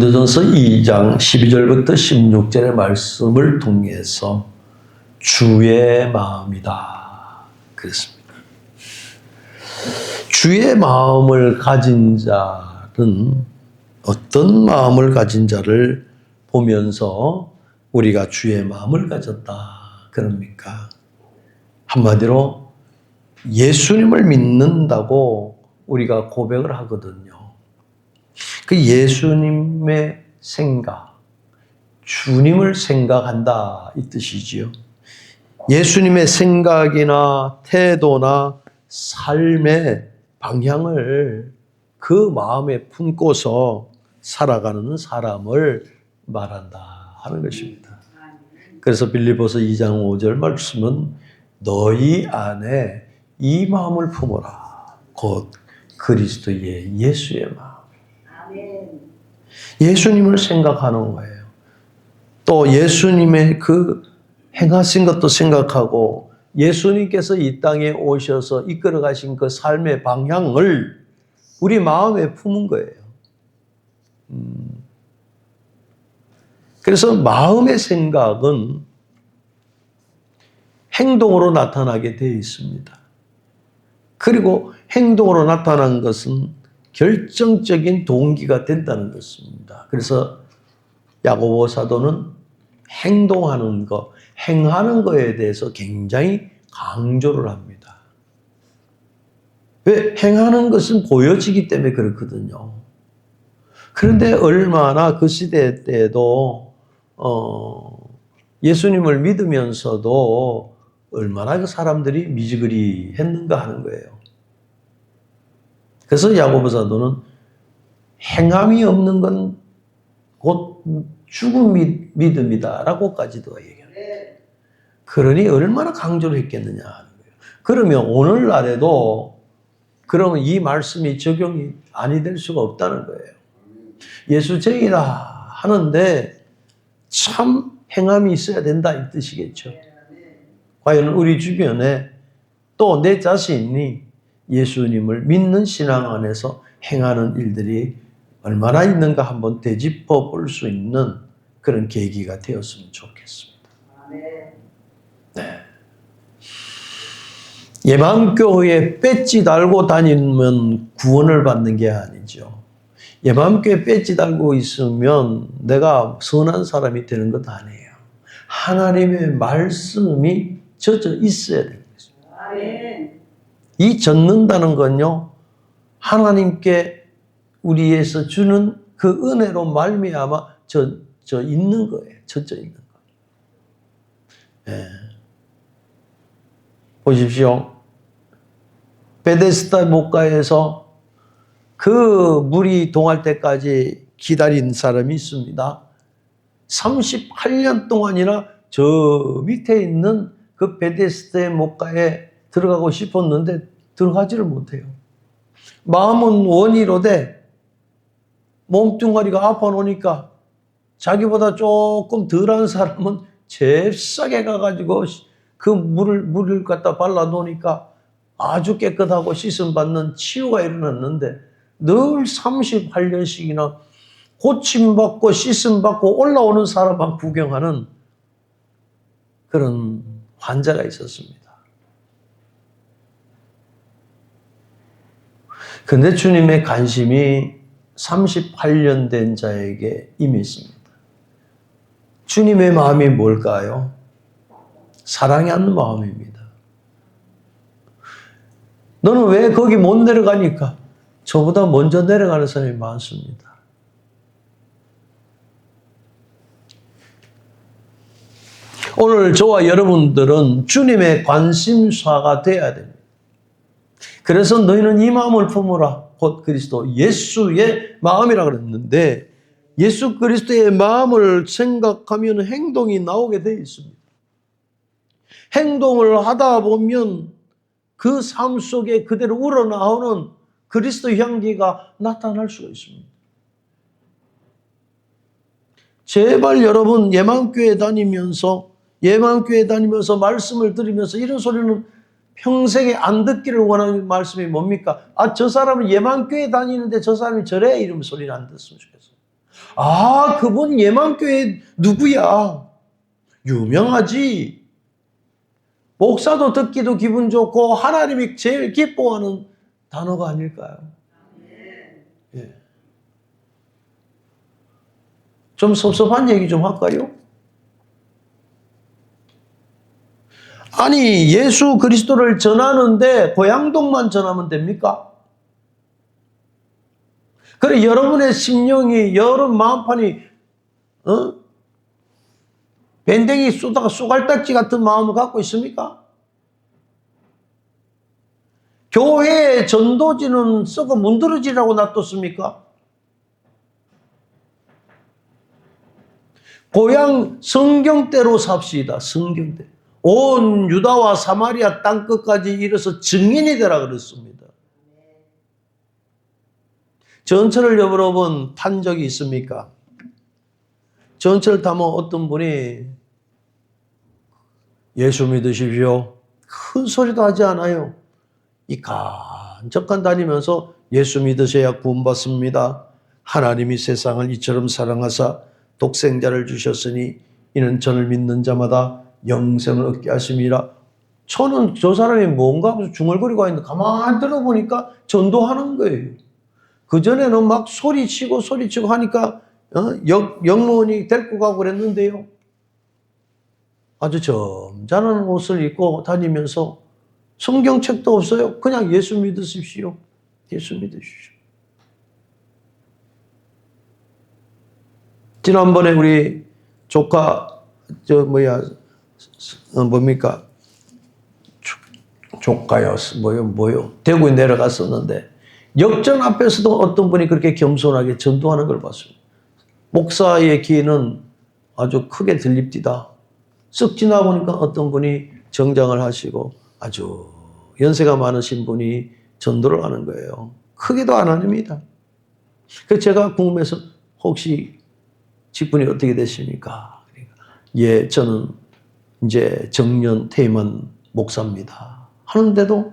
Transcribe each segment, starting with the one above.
고린도전서 2장 12절부터 16절의 말씀을 통해서 주의 마음이다 그랬습니다. 주의 마음을 가진 자는 어떤 마음을 가진 자를 보면서 우리가 주의 마음을 가졌다 그럽니까? 한마디로 예수님을 믿는다고 우리가 고백을 하거든요. 그 예수님의 생각, 주님을 생각한다 이 뜻이지요. 예수님의 생각이나 태도나 삶의 방향을 그 마음에 품고서 살아가는 사람을 말한다 하는 것입니다. 그래서 빌립보서 2장 5절 말씀은 너희 안에 이 마음을 품어라. 곧 그리스도의 예수의 마음. 예수님을 생각하는 거예요. 또 예수님의 그 행하신 것도 생각하고 예수님께서 이 땅에 오셔서 이끌어 가신 그 삶의 방향을 우리 마음에 품은 거예요. 그래서 마음의 생각은 행동으로 나타나게 되어 있습니다. 그리고 행동으로 나타난 것은 결정적인 동기가 된다는 것입니다. 그래서 야고보 사도는 행동하는 것, 행하는 것에 대해서 굉장히 강조를 합니다. 왜? 행하는 것은 보여지기 때문에 그렇거든요. 그런데 얼마나 그 시대 때도 예수님을 믿으면서도 얼마나 그 사람들이 미지근히 했는가 하는 거예요. 그래서 야고보 사도는 행함이 없는 건 곧 죽은 믿음이다라고까지도 얘기합니다. 그러니 얼마나 강조를 했겠느냐 하는 거예요. 그러면 오늘날에도 그러면 이 말씀이 적용이 아니 될 수가 없다는 거예요. 예수쟁이다 하는데 참 행함이 있어야 된다 이 뜻이겠죠. 과연 우리 주변에 또 내 자신이 예수님을 믿는 신앙 안에서 행하는 일들이 얼마나 있는가 한번 되짚어 볼 수 있는 그런 계기가 되었으면 좋겠습니다. 네. 예방교회에 배지 달고 다니면 구원을 받는 게 아니죠. 예방교회에 배지 달고 있으면 내가 선한 사람이 되는 것 아니에요. 하나님의 말씀이 젖어 있어야 되는 것입니다. 이 젖는다는 건요, 하나님께 우리에서 주는 그 은혜로 말미암아 저 있는 거예요. 젖어 있는 거예요. 예. 보십시오. 베데스다 목가에서 그 물이 동할 때까지 기다린 사람이 있습니다. 38년 동안이나 저 밑에 있는 그 베데스다의 목가에 들어가고 싶었는데 들어가지를 못해요. 마음은 원이로되 몸뚱아리가 아파 놓으니까 자기보다 조금 덜한 사람은 잽싸게 가가지고 그 물을 갖다 발라 놓으니까 아주 깨끗하고 씻음 받는 치유가 일어났는데 늘 38년씩이나 고침받고 씻음받고 올라오는 사람만 구경하는 그런 환자가 있었습니다. 그런데 주님의 관심이 38년 된 자에게 임했습니다. 주님의 마음이 뭘까요? 사랑하는 마음입니다. 너는 왜 거기 못 내려가니까? 저보다 먼저 내려가는 사람이 많습니다. 오늘 저와 여러분들은 주님의 관심사가 되어야 됩니다. 그래서 너희는 이 마음을 품으라. 곧 그리스도 예수의 마음이라 그랬는데 예수 그리스도의 마음을 생각하면 행동이 나오게 되어 있습니다. 행동을 하다 보면 그 삶 속에 그대로 우러나오는 그리스도 향기가 나타날 수가 있습니다. 제발 여러분 예만교회 다니면서 말씀을 들으면서 이런 소리는 평생에 안 듣기를 원하는 말씀이 뭡니까? 아, 저 사람은 예만교회 다니는데 저 사람이 저래? 이러면 소리를 안 듣으면 좋겠어요. 아, 그분 예만교회 누구야? 유명하지. 목사도 듣기도 기분 좋고 하나님이 제일 기뻐하는 단어가 아닐까요? 예. 좀 섭섭한 얘기 좀 할까요? 아니, 예수 그리스도를 전하는데 고향동만 전하면 됩니까? 그래, 여러분의 심령이, 여러분 마음판이, 밴댕이 쏘다가 쏘갈딱지 같은 마음을 갖고 있습니까? 교회의 전도지는 썩어 문드러지라고 놔뒀습니까? 고향 성경대로 삽시다. 성경대. 온 유다와 사마리아 땅끝까지 이르러서 증인이 되라 그랬습니다. 전철을 여러 번 탄 적이 있습니까? 전철 타면 어떤 분이 예수 믿으십시오. 큰 소리도 하지 않아요. 이간저간 다니면서 예수 믿으셔야 구원받습니다. 하나님이 세상을 이처럼 사랑하사 독생자를 주셨으니 이는 저를 믿는 자마다 영생을 얻게 하심이라. 저는 저 사람이 뭔가 하면서 중얼거리고 있는데 가만히 들어보니까 전도하는 거예요. 그전에는 막 소리치고 하니까 영문이 데리고 가고 그랬는데요. 아주 점잖은 옷을 입고 다니면서 성경책도 없어요. 그냥 예수 믿으십시오. 예수 믿으십시오. 지난번에 우리 조카 뭡니까? 조카요. 뭐요? 대구에 내려갔었는데 역전 앞에서도 어떤 분이 그렇게 겸손하게 전도하는 걸 봤습니다. 목사의 귀에는 아주 크게 들립디다. 쓱 지나보니까 어떤 분이 정장을 하시고 아주 연세가 많으신 분이 전도를 하는 거예요. 크게도 안 합니다. 그래서 제가 궁금해서 혹시 직분이 어떻게 되십니까? 예, 저는 이제 정년 퇴임한 목사입니다. 하는데도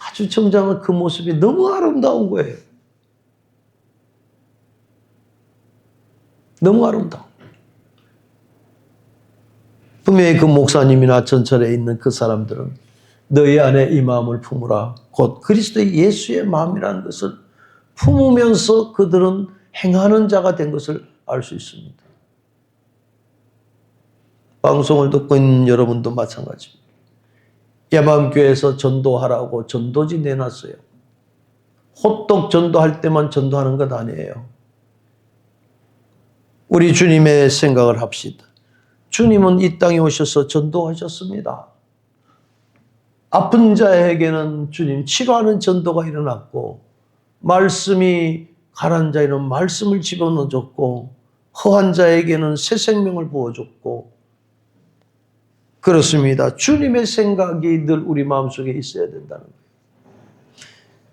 아주 정장한 그 모습이 너무 아름다운 거예요. 너무 아름다워. 분명히 그 목사님이나 전철에 있는 그 사람들은 너희 안에 이 마음을 품으라. 곧 그리스도의 예수의 마음이라는 것을 품으면서 그들은 행하는 자가 된 것을 알 수 있습니다. 방송을 듣고 있는 여러분도 마찬가지입니다. 예마음교회에서 전도하라고 전도지 내놨어요. 호떡 전도할 때만 전도하는 것 아니에요. 우리 주님의 생각을 합시다. 주님은 이 땅에 오셔서 전도하셨습니다. 아픈 자에게는 주님 치료하는 전도가 일어났고 말씀이 가라앉은 자에는 말씀을 집어넣어줬고 허한 자에게는 새 생명을 부어줬고 그렇습니다. 주님의 생각이 늘 우리 마음속에 있어야 된다는 거예요.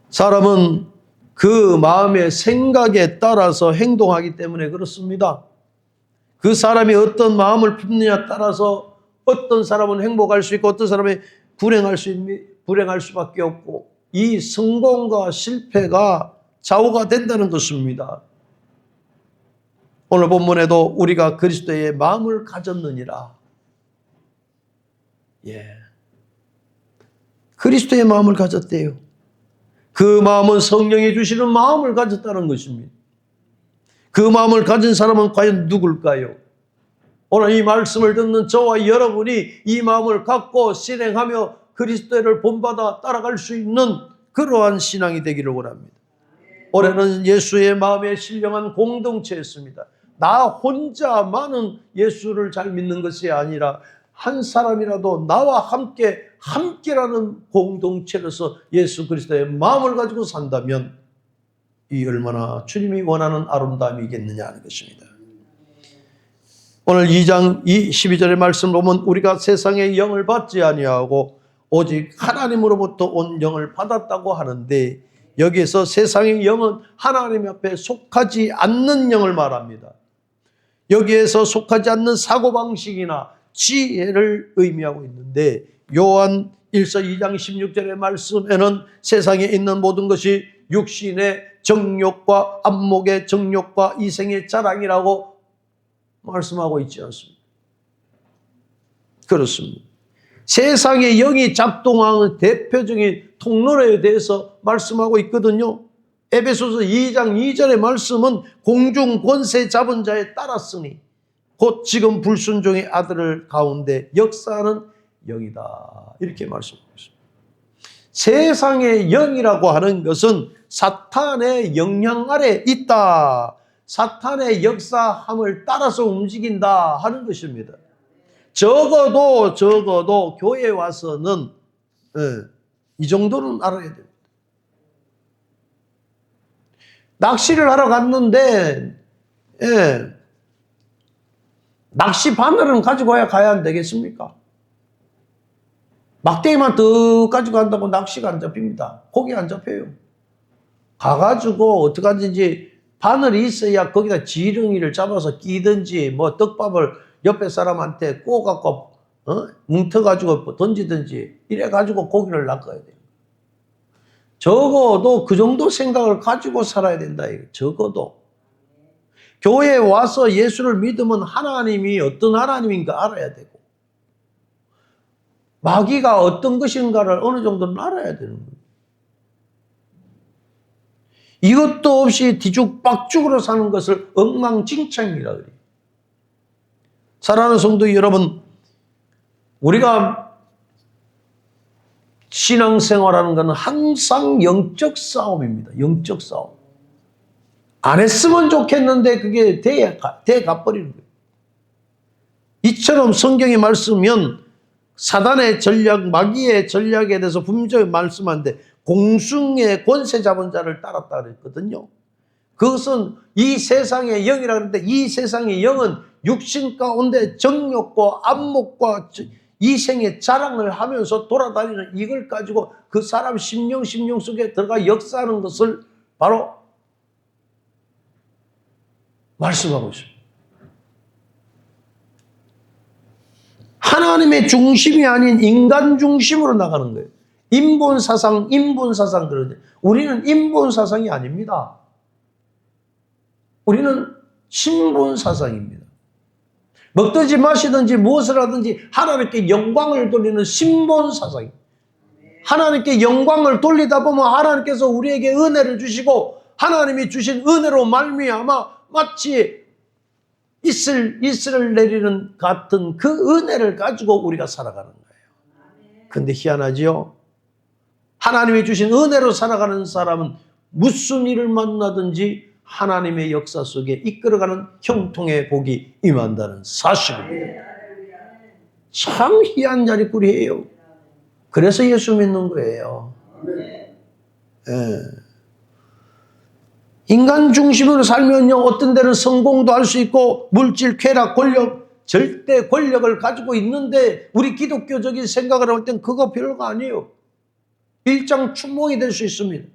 사람은 그 마음의 생각에 따라서 행동하기 때문에 그렇습니다. 그 사람이 어떤 마음을 품느냐에 따라서 어떤 사람은 행복할 수 있고 어떤 사람이 불행할 수밖에 없고 이 성공과 실패가 좌우가 된다는 것입니다. 오늘 본문에도 우리가 그리스도의 마음을 가졌느니라. 예. 그리스도의 마음을 가졌대요. 그 마음은 성령이 주시는 마음을 가졌다는 것입니다. 그 마음을 가진 사람은 과연 누굴까요? 오늘 이 말씀을 듣는 저와 여러분이 이 마음을 갖고 실행하며 그리스도를 본받아 따라갈 수 있는 그러한 신앙이 되기를 원합니다. 올해는 예수의 마음에 신령한 공동체였습니다. 나 혼자만은 예수를 잘 믿는 것이 아니라 한 사람이라도 나와 함께라는 공동체로서 예수 그리스도의 마음을 가지고 산다면 이 얼마나 주님이 원하는 아름다움이겠느냐 하는 것입니다. 오늘 2장 12절의 말씀 보면 우리가 세상의 영을 받지 아니하고 오직 하나님으로부터 온 영을 받았다고 하는데 여기에서 세상의 영은 하나님 앞에 속하지 않는 영을 말합니다. 여기에서 속하지 않는 사고방식이나 지혜를 의미하고 있는데 요한 1서 2장 16절의 말씀에는 세상에 있는 모든 것이 육신의 정욕과 안목의 정욕과 이생의 자랑이라고 말씀하고 있지 않습니까? 그렇습니다. 세상의 영이 작동하는 대표적인 통로에 대해서 말씀하고 있거든요. 에베소서 2장 2절의 말씀은 공중 권세 잡은 자에 따랐으니 곧 지금 불순종의 아들을 가운데 역사하는 영이다. 이렇게 말씀하고 있습니다. 세상의 영이라고 하는 것은 사탄의 영향 아래 있다. 사탄의 역사함을 따라서 움직인다 하는 것입니다. 적어도 교회에 와서는 이 정도는 알아야 됩니다. 낚시를 하러 갔는데 낚시 바늘은 가지고 가야 안 되겠습니까? 막대기만 더 가지고 간다고 낚시가 안 잡힙니다. 고기 안 잡혀요. 가가지고 어떡하든지 바늘이 있어야 거기다 지렁이를 잡아서 끼든지 뭐 떡밥을 옆에 사람한테 꼬갖고 뭉터가지고 던지든지 이래가지고 고기를 낚아야 돼요. 적어도 그 정도 생각을 가지고 살아야 된다. 적어도. 교회에 와서 예수를 믿으면 하나님이 어떤 하나님인가 알아야 되고 마귀가 어떤 것인가를 어느 정도는 알아야 되는 거예요. 이것도 없이 뒤죽박죽으로 사는 것을 엉망진창이라 그래요. 사랑하는 성도 여러분, 우리가 신앙생활하는 것은 항상 영적 싸움입니다. 영적 싸움. 안 했으면 좋겠는데 그게 돼가버리는 거예요. 이처럼 성경이 말씀하면 사단의 전략, 마귀의 전략에 대해서 분명히 말씀하는데 공중의 권세 잡은 자를 따랐다 그랬거든요. 그것은 이 세상의 영이라 그러는데 이 세상의 영은 육신 가운데 정욕과 안목과 이생의 자랑을 하면서 돌아다니는 이걸 가지고 그 사람 심령 속에 들어가 역사하는 것을 바로 말씀하고 있습니다. 하나님의 중심이 아닌 인간 중심으로 나가는 거예요. 인본사상 그러는데 우리는 인본사상이 아닙니다. 우리는 신본사상입니다. 먹든지 마시든지 무엇을 하든지 하나님께 영광을 돌리는 신본사상입니다. 하나님께 영광을 돌리다 보면 하나님께서 우리에게 은혜를 주시고 하나님이 주신 은혜로 말미암아 마치 이슬을 내리는 같은 그 은혜를 가지고 우리가 살아가는 거예요. 근데 희한하지요? 하나님이 주신 은혜로 살아가는 사람은 무슨 일을 만나든지 하나님의 역사 속에 이끌어가는 형통의 복이 임한다는 사실입니다. 참 희한 자리꾸리예요. 그래서 예수 믿는 거예요. 인간 중심으로 살면요, 어떤 데는 성공도 할 수 있고 물질, 쾌락, 권력, 절대 권력을 가지고 있는데 우리 기독교적인 생각을 할 땐 그거 별거 아니에요. 일장춘몽이 될 수 있습니다.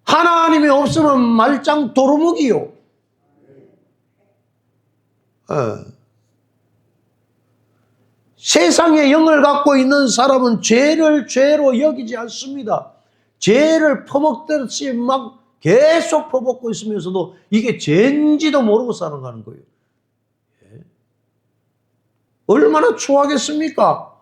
하나님이 없으면 말짱 도루묵이요. 세상의 영을 갖고 있는 사람은 죄를 죄로 여기지 않습니다. 죄를 퍼먹듯이 막 계속 퍼먹고 있으면서도 이게 죄인지도 모르고 살아가는 거예요. 얼마나 추하겠습니까?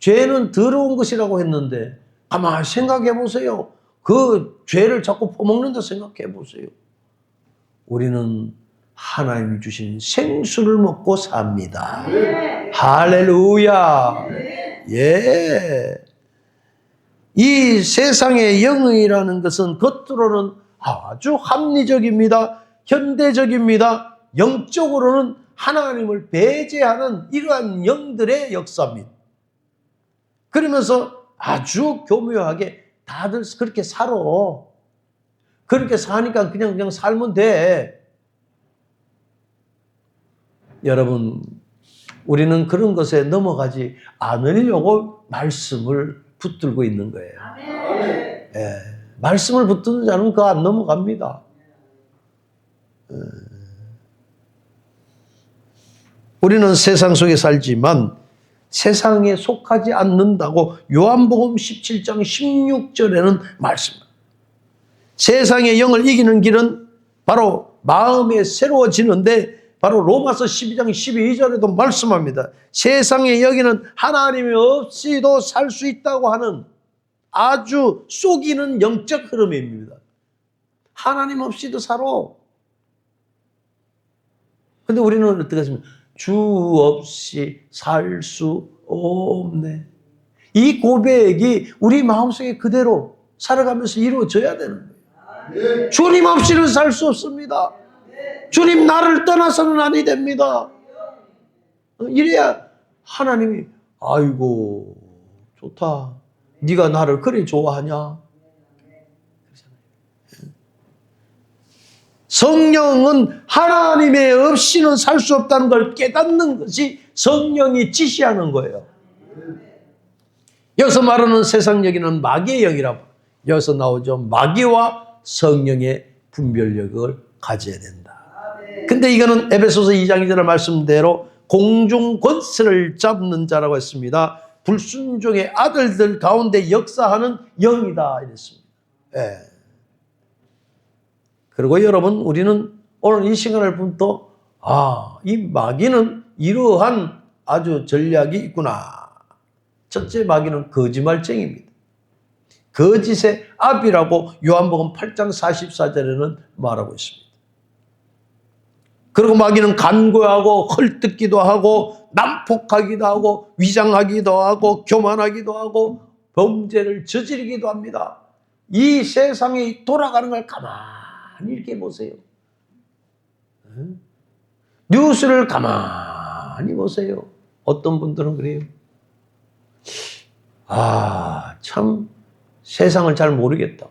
죄는 더러운 것이라고 했는데 가만히 생각해 보세요. 그 죄를 자꾸 퍼먹는다 생각해 보세요. 우리는 하나님이 주신 생수를 먹고 삽니다. 네. 할렐루야. 네. 예. 이 세상의 영이라는 것은 겉으로는 아주 합리적입니다. 현대적입니다. 영적으로는 하나님을 배제하는 이러한 영들의 역사입니다. 그러면서 아주 교묘하게 다들 그렇게 살아. 그렇게 사니까 그냥 살면 돼. 여러분, 우리는 그런 것에 넘어가지 않으려고 말씀을 붙들고 있는 거예요. 예, 말씀을 붙드는 자는 그거 안 넘어갑니다. 우리는 세상 속에 살지만 세상에 속하지 않는다고 요한복음 17장 16절에는 말씀합니다. 세상의 영을 이기는 길은 바로 마음에 새로워지는데 바로 로마서 12장 12절에도 말씀합니다. 세상의 영에는 하나님이 없이도 살 수 있다고 하는 아주 속이는 영적 흐름입니다. 하나님 없이도 살아. 근데 우리는 어떻게 하십니까? 주 없이 살 수 없네. 이 고백이 우리 마음속에 그대로 살아가면서 이루어져야 되는 거예요. 주님 없이는 살 수 없습니다. 주님 나를 떠나서는 아니 됩니다. 이래야 하나님이 아이고 좋다. 네가 나를 그리 좋아하냐? 성령은 하나님의 없이는 살 수 없다는 걸 깨닫는 것이 성령이 지시하는 거예요. 여기서 말하는 세상 영이는 마귀의 영이라고. 여기서 나오죠. 마귀와 성령의 분별력을 가져야 된다. 근데 이거는 에베소서 2장 2절 말씀대로 공중 권세를 잡는 자라고 했습니다. 불순종의 아들들 가운데 역사하는 영이다 이랬습니다. 예. 그리고 여러분 우리는 오늘 이 시간을 부터 이 마귀는 이러한 아주 전략이 있구나. 첫째 마귀는 거짓말쟁이입니다. 거짓의 압이라고 요한복음 8장 44절에는 말하고 있습니다. 그리고 마귀는 간구하고 헐뜯기도 하고 난폭하기도 하고 위장하기도 하고 교만하기도 하고 범죄를 저지르기도 합니다. 이 세상이 돌아가는 걸 가만히 이렇게 보세요. 뉴스를 가만히 보세요. 어떤 분들은 그래요. 참 세상을 잘 모르겠다.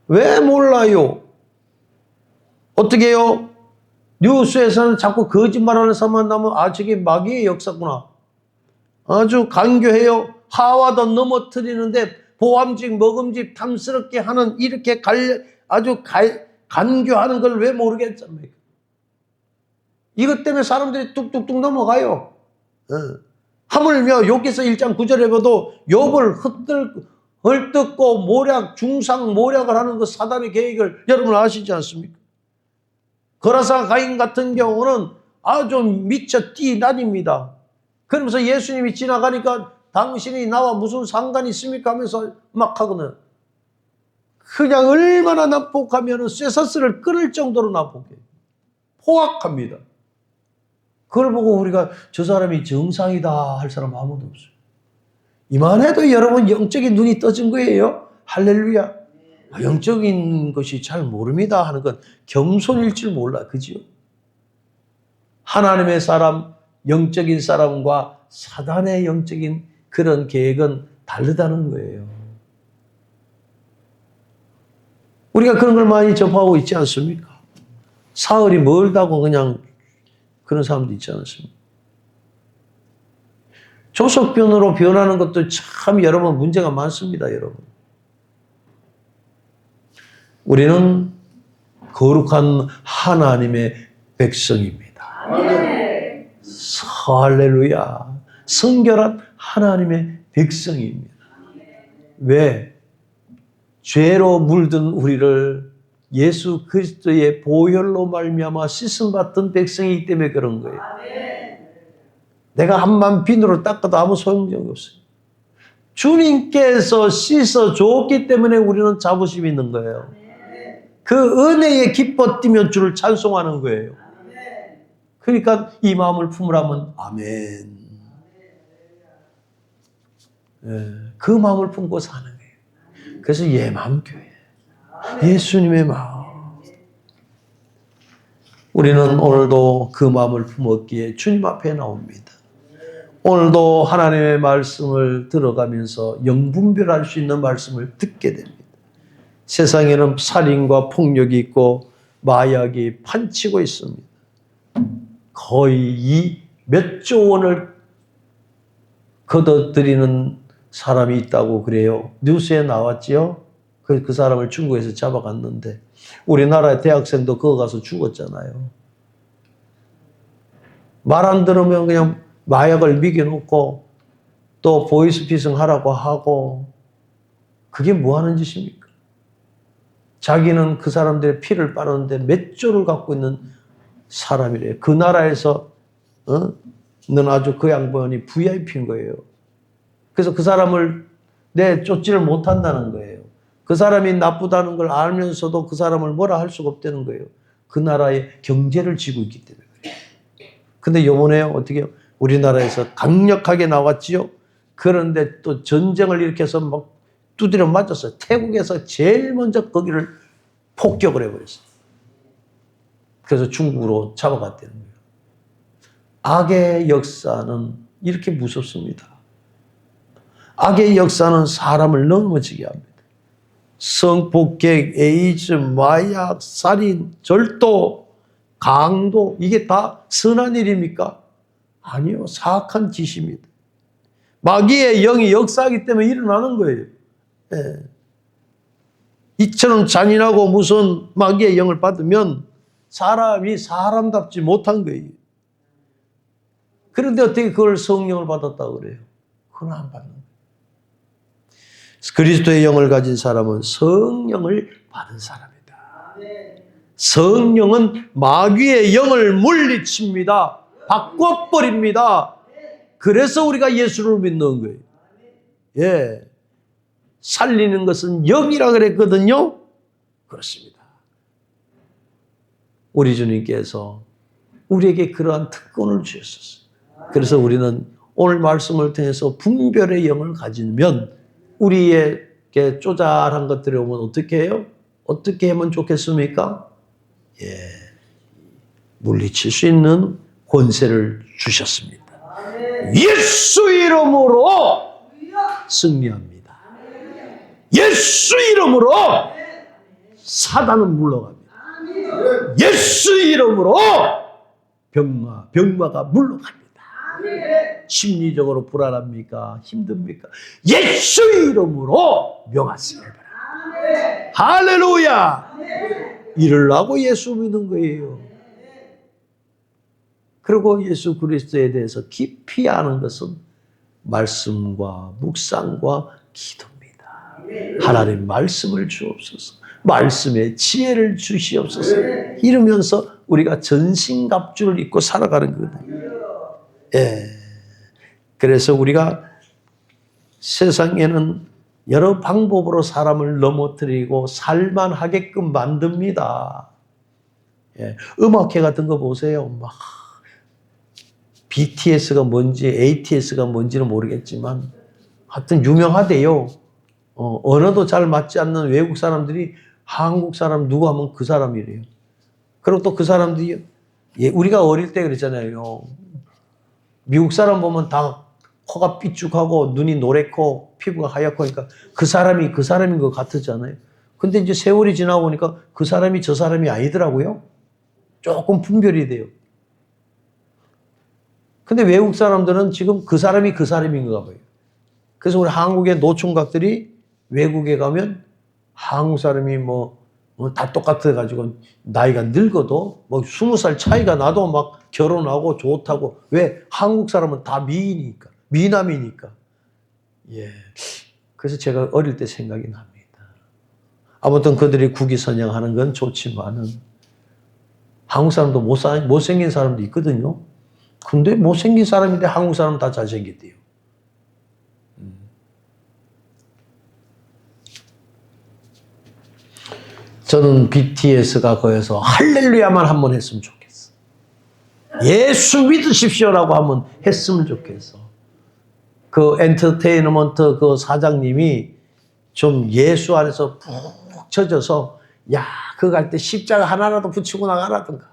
왜 몰라요? 어떻게 해요? 뉴스에서는 자꾸 거짓말하는 사람만 나오면 저게 마귀의 역사구나. 아주 간교해요. 하와도 넘어뜨리는데 보암직 먹음직 탐스럽게 하는 이렇게 아주 간교하는 걸 왜 모르겠습니까? 이것 때문에 사람들이 뚝뚝뚝 넘어가요. 하물며 욥기서 1장 9절에 봐도 욥을 헐뜯고 모략, 중상 모략을 하는 그 사단의 계획을 여러분 아시지 않습니까? 거라사 가인 같은 경우는 아주 미쳐 뛰다닙니다. 그러면서 예수님이 지나가니까 당신이 나와 무슨 상관이 있습니까 하면서 막 하거든. 그냥 얼마나 난폭하면 쇠사슬을 끊을 정도로 난폭해. 포악합니다. 그걸 보고 우리가 저 사람이 정상이다 할 사람 아무도 없어요. 이만해도 여러분 영적인 눈이 떠진 거예요. 할렐루야. 영적인 것이 잘 모릅니다 하는 건 겸손일 줄 몰라. 그죠? 하나님의 사람, 영적인 사람과 사단의 영적인 그런 계획은 다르다는 거예요. 우리가 그런 걸 많이 접하고 있지 않습니까? 사흘이 멀다고 그냥 그런 사람도 있지 않습니까? 조석변으로 변하는 것도 참 여러분 문제가 많습니다. 여러분. 우리는 거룩한 하나님의 백성입니다. 할렐루야. 성결한 하나님의 백성입니다. 왜? 죄로 물든 우리를 예수 그리스도의 보혈로 말미암아 씻음 받던 백성이기 때문에 그런 거예요. 내가 한번 비누로 닦아도 아무 소용이 없어요. 주님께서 씻어 줬기 때문에 우리는 자부심이 있는 거예요. 그 은혜에 기뻐 뛰며 주를 찬송하는 거예요. 그러니까 이 마음을 품으라면 아멘. 그 마음을 품고 사는 거예요. 그래서 예맘교회, 예수님의 마음. 우리는 오늘도 그 마음을 품었기에 주님 앞에 나옵니다. 오늘도 하나님의 말씀을 들어가면서 영분별할 수 있는 말씀을 듣게 됩니다. 세상에는 살인과 폭력이 있고 마약이 판치고 있습니다. 거의 이 몇 조 원을 걷어들이는 사람이 있다고 그래요. 뉴스에 나왔지요. 그 사람을 중국에서 잡아갔는데 우리나라 대학생도 그거 가서 죽었잖아요. 말 안 들으면 그냥 마약을 미겨놓고 또 보이스피싱 하라고 하고 그게 뭐 하는 짓입니까? 자기는 그 사람들의 피를 빨았는데 몇 조를 갖고 있는 사람이래요. 그 나라에서 넌 아주 그 양반이 VIP인 거예요. 그래서 그 사람을 쫓지를 못한다는 거예요. 그 사람이 나쁘다는 걸 알면서도 그 사람을 뭐라 할 수가 없다는 거예요. 그 나라의 경제를 쥐고 있기 때문에 그래요. 근데 요번에 어떻게 우리나라에서 강력하게 나왔지요. 그런데 또 전쟁을 일으켜서 막 두드려 맞았어요. 태국에서 제일 먼저 거기를 폭격을 해버렸어요. 그래서 중국으로 잡아갔다는 거예요. 악의 역사는 이렇게 무섭습니다. 악의 역사는 사람을 넘어지게 합니다. 성폭행, 에이즈, 마약, 살인, 절도, 강도, 이게 다 선한 일입니까? 아니요. 사악한 짓입니다. 마귀의 영이 역사하기 때문에 일어나는 거예요. 예. 이처럼 잔인하고 무서운 마귀의 영을 받으면 사람이 사람답지 못한 거예요. 그런데 어떻게 그걸 성령을 받았다고 그래요? 그건 안 받는 거예요. 그리스도의 영을 가진 사람은 성령을 받은 사람이다. 성령은 마귀의 영을 물리칩니다. 바꿔버립니다. 그래서 우리가 예수를 믿는 거예요. 예. 살리는 것은 영이라 그랬거든요. 그렇습니다. 우리 주님께서 우리에게 그러한 특권을 주셨었어요. 그래서 우리는 오늘 말씀을 통해서 분별의 영을 가지면 우리에게 쪼잘한 것들이 오면 어떻게 해요? 어떻게 하면 좋겠습니까? 예, 물리칠 수 있는 권세를 주셨습니다. 예수 이름으로 승리합니다. 예수 이름으로 사단은 물러갑니다. 예수 이름으로 병마가 물러갑니다. 심리적으로 불안합니까? 힘듭니까? 예수 이름으로 명하시길 바랍니다. 할렐루야! 이러려고 예수 믿는 거예요. 그리고 예수 그리스도에 대해서 깊이 아는 것은 말씀과 묵상과 기도입니다. 하나님 말씀을 주옵소서. 말씀의 지혜를 주시옵소서. 이러면서 우리가 전신갑주를 입고 살아가는 거거든요. 예. 그래서 우리가 세상에는 여러 방법으로 사람을 넘어뜨리고 살만하게끔 만듭니다. 예. 음악회 같은 거 보세요. 막 BTS가 뭔지 ATS가 뭔지는 모르겠지만 하여튼 유명하대요. 언어도 잘 맞지 않는 외국 사람들이 한국 사람 누구 하면 그 사람이래요. 그리고 또 그 사람들이 우리가 어릴 때 그랬잖아요. 미국 사람 보면 다 코가 삐죽하고 눈이 노랗고 피부가 하얗고 하니까 그 사람인 것 같았잖아요. 근데 이제 세월이 지나고 보니까 그 사람이 저 사람이 아니더라고요. 조금 분별이 돼요. 근데 외국 사람들은 지금 그 사람이 그 사람인가 봐요. 그래서 우리 한국의 노총각들이 외국에 가면 한국 사람이 다 똑같아가지고 나이가 늙어도 20살 차이가 나도 막 결혼하고 좋다고. 왜? 한국 사람은 다 미인이니까. 미남이니까. 예. 그래서 제가 어릴 때 생각이 납니다. 아무튼 그들이 국위선양하는 건 좋지만은 한국 사람도 못생긴 사람도 있거든요. 근데 못생긴 사람인데 한국 사람은 다 잘생겼대요. 저는 BTS가 거기서 할렐루야만 한번 했으면 좋겠어. 예수 믿으십시오라고 한번 했으면 좋겠어. 그 엔터테인먼트 그 사장님이 좀 예수 안에서 푹 젖어서 그거 갈 때 십자가 하나라도 붙이고 나가라든가.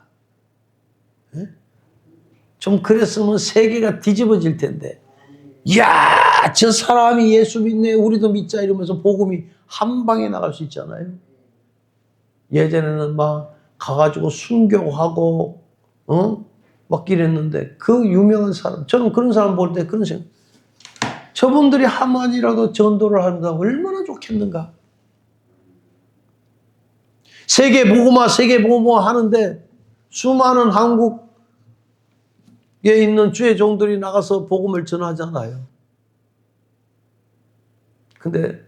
네? 좀 그랬으면 세계가 뒤집어질 텐데. 저 사람이 예수 믿네. 우리도 믿자 이러면서 복음이 한 방에 나갈 수 있잖아요. 예전에는 막 가가지고 순교하고 막 이랬는데 그 유명한 사람, 저는 그런 사람 볼 때 그런 생각, 저분들이 한마디라도 전도를 한다면 얼마나 좋겠는가. 세계 복음화 하는데 수많은 한국에 있는 주의 종들이 나가서 복음을 전하잖아요. 근데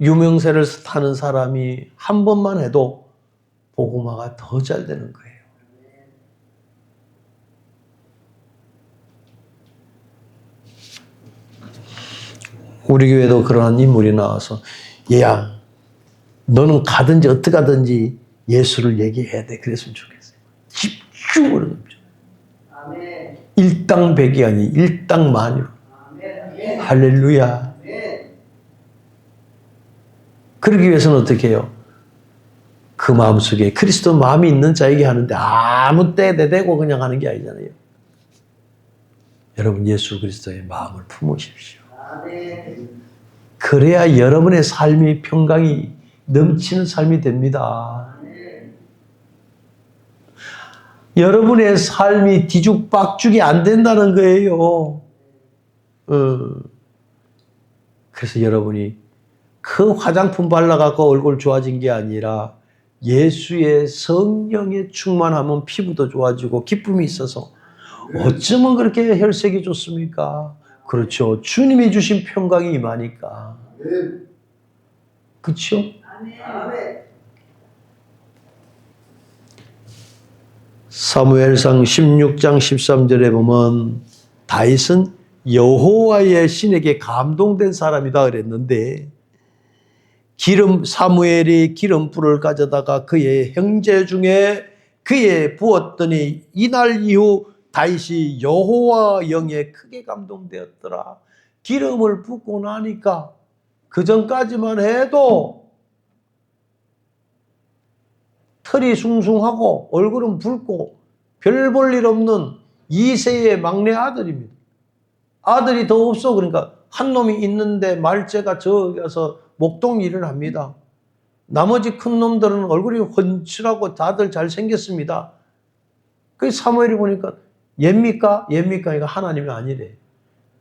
유명세를 타는 사람이 한 번만 해도 복음화가 더 잘 되는 거예요. 우리 교회도 그러한 인물이 나와서 얘야 너는 가든지 어떻게 하든지 예수를 얘기해야 돼. 그랬으면 좋겠어요. 집중으로 좀. 일당백이 아니 일당만유. 할렐루야. 그러기 위해서는 어떻게 해요? 그 마음속에 그리스도 마음이 있는 자에게 하는데 아무 때 대대고 그냥 하는 게 아니잖아요. 여러분 예수 그리스도의 마음을 품으십시오. 그래야 여러분의 삶이 평강이 넘치는 삶이 됩니다. 여러분의 삶이 뒤죽박죽이 안 된다는 거예요. 그래서 여러분이 그 화장품 발라갖고 얼굴 좋아진 게 아니라 예수의 성령의 충만하면 피부도 좋아지고 기쁨이 있어서 어쩌면 그렇게 혈색이 좋습니까? 그렇죠. 주님이 주신 평강이 임하니까. 그렇죠? 사무엘상 16장 13절에 보면 다윗은 여호와의 신에게 감동된 사람이다 그랬는데 사무엘이 기름불을 가져다가 그의 형제 중에 그에 부었더니 이날 이후 다윗이 여호와 영에 크게 감동되었더라. 기름을 붓고 나니까 그 전까지만 해도 털이 숭숭하고 얼굴은 붉고 별 볼 일 없는 2세의 막내 아들입니다. 아들이 더 없어. 그러니까 한 놈이 있는데 말째가 저기 가서 목동 일을 합니다. 나머지 큰 놈들은 얼굴이 훤칠하고 다들 잘생겼습니다. 그 사무엘이 보니까 얘입니까? 이거 하나님이 아니래.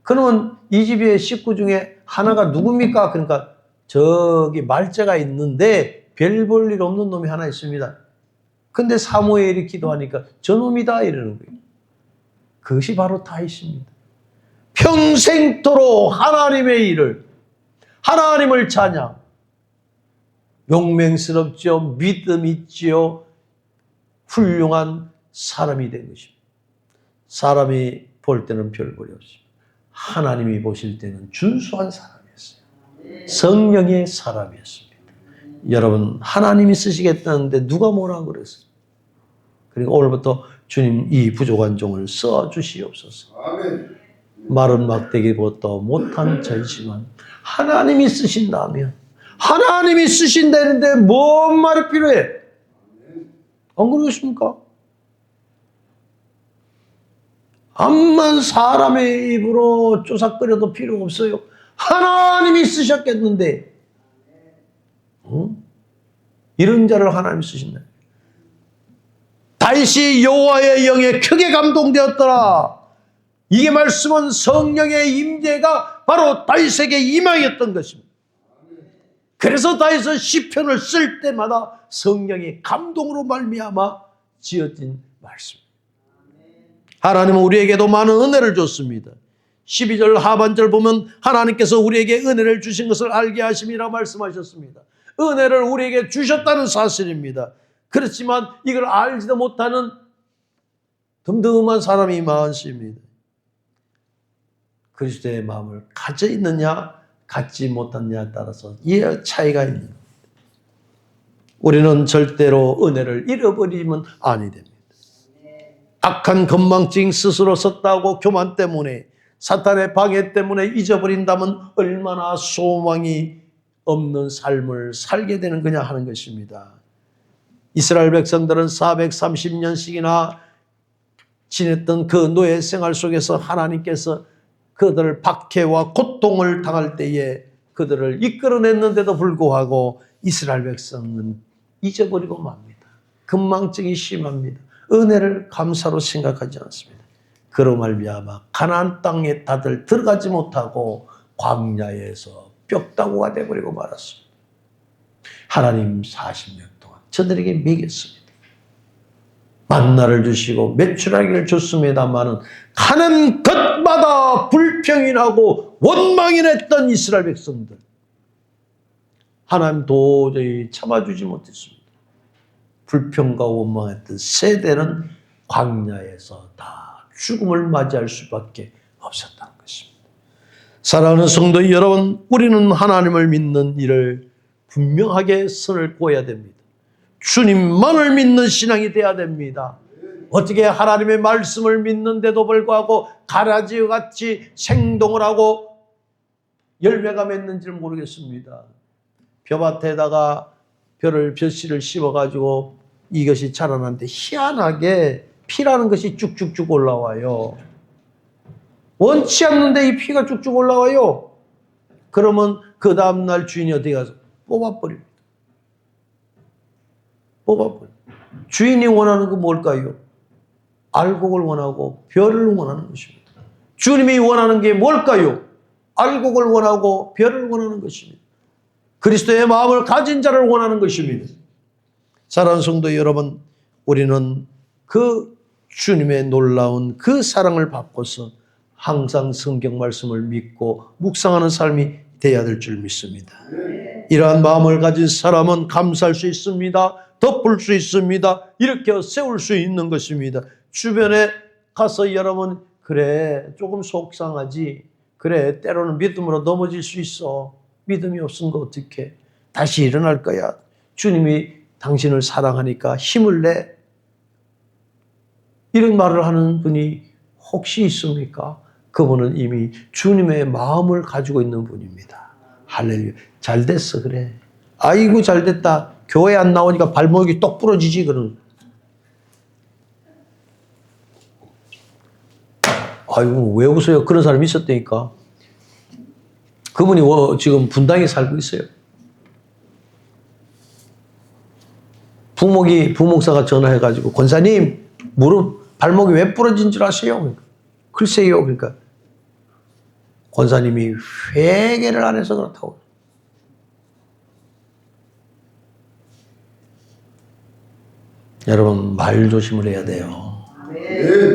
그러면 이 집의 식구 중에 하나가 누굽니까? 그러니까 저기 말째가 있는데 별 볼 일 없는 놈이 하나 있습니다. 근데 사무엘이 기도하니까 저놈이다 이러는 거예요. 그것이 바로 다윗입니다. 평생토록 하나님의 일을, 하나님을 찬양, 용맹스럽죠. 믿음 있지요. 훌륭한 사람이 된 것입니다. 사람이 볼 때는 별 볼이 없습니다. 하나님이 보실 때는 준수한 사람이었어요. 성령의 사람이었습니다. 여러분 하나님이 쓰시겠다는데 누가 뭐라 그랬어요? 그러니까 오늘부터 주님 이 부족한 종을 써주시옵소서. 아멘. 마른 막대기보다 못한 자이지만 하나님이 쓰신다면 하나님이 쓰신다는데 뭔 말이 필요해? 안 그러겠습니까? 암만 사람의 입으로 쪼삭거려도 필요 없어요. 하나님이 쓰셨겠는데 이런 자를 하나님이 쓰신다. 다윗이 여호와의 영에 크게 감동되었더라. 이게 말씀은 성령의 임재가 바로 다윗에게 임하였던 것입니다. 그래서 다윗은 시편을 쓸 때마다 성령의 감동으로 말미암아 지어진 말씀입니다. 하나님은 우리에게도 많은 은혜를 줬습니다. 12절 하반절 보면 하나님께서 우리에게 은혜를 주신 것을 알게 하심이라 말씀하셨습니다. 은혜를 우리에게 주셨다는 사실입니다. 그렇지만 이걸 알지도 못하는 덤덤한 사람이 많습니다. 그리스도의 마음을 가져 있느냐 갖지 못하느냐에 따라서 이 차이가 있는 겁니다. 우리는 절대로 은혜를 잃어버리면 아니 됩니다. 악한 건망증 스스로 썼다고 교만 때문에 사탄의 방해 때문에 잊어버린다면 얼마나 소망이 없는 삶을 살게 되는 거냐 하는 것입니다. 이스라엘 백성들은 430년씩이나 지냈던 그 노예 생활 속에서 하나님께서 그들을 박해와 고통을 당할 때에 그들을 이끌어냈는데도 불구하고 이스라엘 백성은 잊어버리고 맙니다. 건망증이 심합니다. 은혜를 감사로 생각하지 않습니다. 그로 말미암아 가나안 땅에 다들 들어가지 못하고 광야에서 뼈다구가 되어버리고 말았습니다. 하나님 40년 동안 저들에게 먹였습니다. 만나를 주시고 메추라기를 줬습니다마는 가는 것마다 불평이 나고 원망이 냈던 이스라엘 백성들. 하나님 도저히 참아주지 못했습니다. 불평과 원망했던 세대는 광야에서 다 죽음을 맞이할 수밖에 없었다는 것입니다. 사랑하는 성도 여러분, 우리는 하나님을 믿는 일을 분명하게 선을 그어야 됩니다. 주님만을 믿는 신앙이 돼야 됩니다. 어떻게 하나님의 말씀을 믿는데도 불구하고 가라지와 같이 생동을 하고 열매가 맺는지를 모르겠습니다. 벼밭에다가 벼씨를 씹어가지고 이것이 자라나는데 희한하게 피라는 것이 쭉쭉쭉 올라와요. 원치 않는데 이 피가 쭉쭉 올라와요. 그러면 그 다음날 주인이 어디 가서 뽑아버립니다. 주인이 원하는 건 뭘까요? 알곡을 원하고 벼를 원하는 것입니다. 주님이 원하는 게 뭘까요? 알곡을 원하고 벼를 원하는 것입니다. 그리스도의 마음을 가진 자를 원하는 것입니다. 사랑하는 성도 여러분, 우리는 그 주님의 놀라운 그 사랑을 받고서 항상 성경 말씀을 믿고 묵상하는 삶이 되어야 될 줄 믿습니다. 이러한 마음을 가진 사람은 감사할 수 있습니다. 덮을 수 있습니다. 일으켜 세울 수 있는 것입니다. 주변에 가서 여러분, 그래 조금 속상하지, 그래 때로는 믿음으로 넘어질 수 있어, 믿음이 없은 거 어떡해, 다시 일어날 거야, 주님이 당신을 사랑하니까 힘을 내, 이런 말을 하는 분이 혹시 있습니까? 그분은 이미 주님의 마음을 가지고 있는 분입니다. 할렐루야. 잘 됐어, 그래. 아이고 잘 됐다. 교회 안 나오니까 발목이 똑 부러지지, 그런. 아이고 왜 웃어요? 그런 사람이 있었다니까. 그분이 지금 분당에 살고 있어요. 부목사가 전화해가지고, 권사님 무릎 발목이 왜 부러진 줄 아세요? 그러니까, 글쎄요. 그러니까 권사님이 회개를 안 해서 그렇다고. 여러분, 말 조심을 해야 돼요.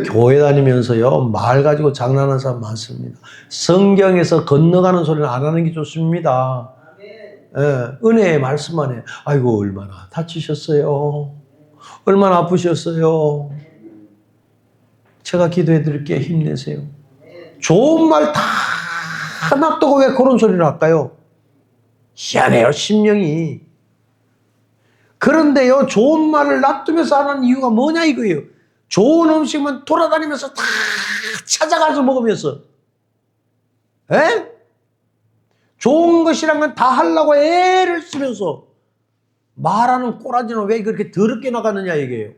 교회 다니면서요, 말 가지고 장난하는 사람 많습니다. 성경에서 건너가는 소리는 안 하는 게 좋습니다. 예, 은혜의 말씀만 해요. 아이고 얼마나 다치셨어요, 얼마나 아프셨어요, 제가 기도해 드릴게요, 힘내세요. 좋은 말 다 놔두고 왜 그런 소리를 할까요? 희한해요, 심령이. 그런데요, 좋은 말을 놔두면서 하는 이유가 뭐냐 이거예요. 좋은 음식만 돌아다니면서 다 찾아가서 먹으면서, 에? 좋은 것이란 건 다 하려고 애를 쓰면서 말하는 꼬라지는 왜 그렇게 더럽게 나가느냐 이게요.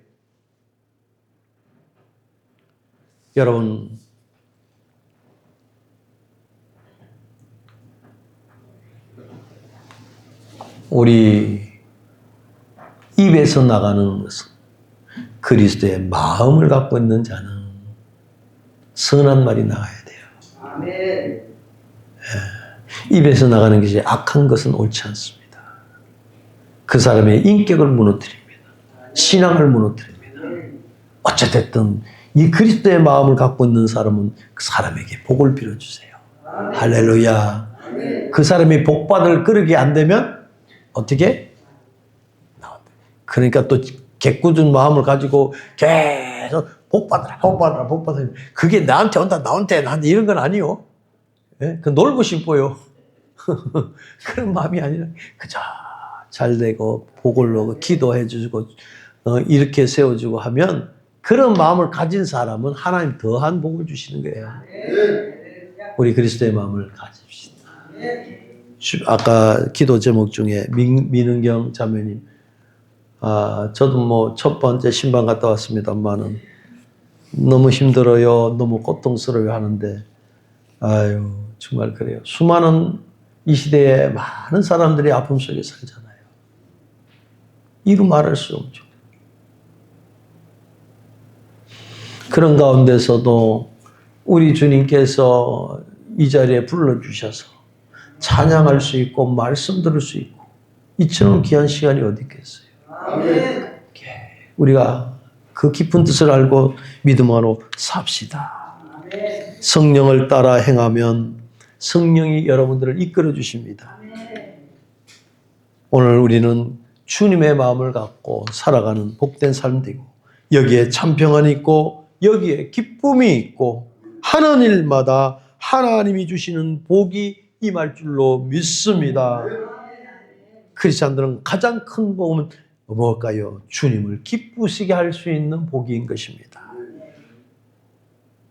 여러분, 우리 입에서 나가는 것은 그리스도의 마음을 갖고 있는 자는 선한 말이 나가야 돼요. 아멘. 예. 입에서 나가는 것이 악한 것은 옳지 않습니다. 그 사람의 인격을 무너뜨립니다. 신앙을 무너뜨립니다. 어찌됐든 이 그리스도의 마음을 갖고 있는 사람은 그 사람에게 복을 빌어주세요. 할렐루야. 그 사람이 복받을 그릇이 안 되면 어떻게? 그러니까 또 개꾸준 마음을 가지고 계속 복받으라. 그게 나한테 온다, 나한테 이런 건 아니요. 예? 그 놀고 싶어요. 그런 마음이 아니라 그저 잘 되고 복을 얻고 기도해 주고 이렇게 세워주고 하면, 그런 마음을 가진 사람은 하나님 더한 복을 주시는 거예요. 우리 그리스도의 마음을 가집시다. 아까 기도 제목 중에 민은경 자매님, 저도 뭐 첫 번째 신방 갔다 왔습니다만은 너무 힘들어요, 너무 고통스러워 하는데, 아유 정말 그래요. 수많은 이 시대에 많은 사람들이 아픔 속에 살잖아요. 이루 말할 수 없죠. 그런 가운데서도 우리 주님께서 이 자리에 불러주셔서 찬양할 수 있고 말씀 들을 수 있고 이처럼 귀한 시간이 어디 있겠어요. 아멘. 우리가 그 깊은 뜻을 알고 믿음으로 삽시다. 아멘. 성령을 따라 행하면 성령이 여러분들을 이끌어 주십니다. 아멘. 오늘 우리는 주님의 마음을 갖고 살아가는 복된 삶 되고 여기에 참 평안이 있고 여기에 기쁨이 있고 하는 일마다 하나님이 주시는 복이 임할 줄로 믿습니다. 크리스찬들은 가장 큰 복은 뭘까요? 주님을 기쁘시게 할 수 있는 복인 것입니다.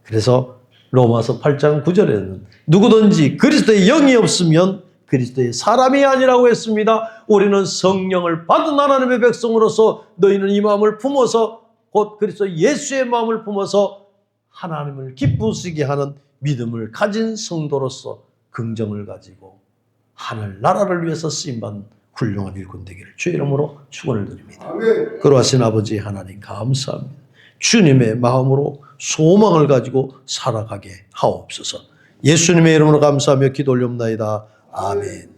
그래서 로마서 8장 9절에는 누구든지 그리스도의 영이 없으면 그리스도의 사람이 아니라고 했습니다. 우리는 성령을 받은 하나님의 백성으로서 너희는 이 마음을 품어서 곧 그리스도 예수의 마음을 품어서 하나님을 기쁘시게 하는 믿음을 가진 성도로서 긍정을 가지고 하늘 나라를 위해서 쓰임받는 훌륭한 일꾼 되기를 주의 이름으로 축원을 드립니다. 그러하신 아버지 하나님 감사합니다. 주님의 마음으로 소망을 가지고 살아가게 하옵소서. 예수님의 이름으로 감사하며 기도 올려옵나이다. 아멘.